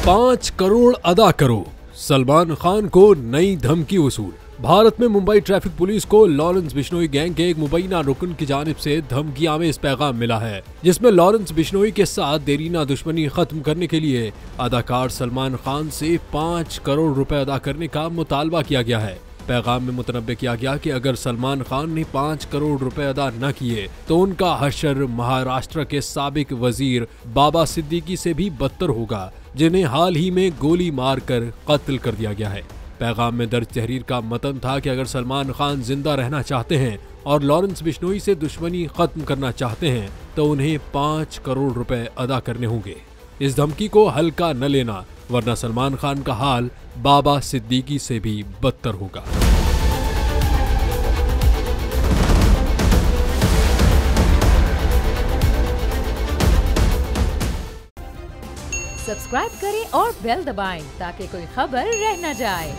5 करोड़ अदा करो, सलमान खान को नई धमकी वसूल। भारत में मुंबई ट्रैफिक पुलिस को लॉरेंस बिश्नोई गैंग के एक मुबैना रुकन की जानिब से धमकियां में इस पैगाम मिला है, जिसमें लॉरेंस बिश्नोई के साथ देरीना दुश्मनी खत्म करने के लिए अदाकार सलमान खान से 5 करोड़ रुपए अदा करने का मुतालबा किया गया है। पैगाम में मुतनब्बे किया गया कि अगर सलमान खान ने 5 करोड़ रुपए अदा न किए तो उनका हशर महाराष्ट्र के साबिक वजीर बाबा सिद्दीकी से भी बदतर होगा, जिन्हें हाल ही में गोली मारकर कत्ल कर दिया गया है। पैगाम में दर्ज तहरीर का मतन था कि अगर सलमान खान जिंदा रहना चाहते हैं और लॉरेंस बिश्नोई से दुश्मनी खत्म करना चाहते हैं तो उन्हें 5 करोड़ रुपए अदा करने होंगे। इस धमकी को हल्का न लेना, वरना सलमान खान का हाल बाबा सिद्दीकी से भी बदतर होगा। सब्सक्राइब करें और बेल दबाएं ताकि कोई खबर रह न जाए।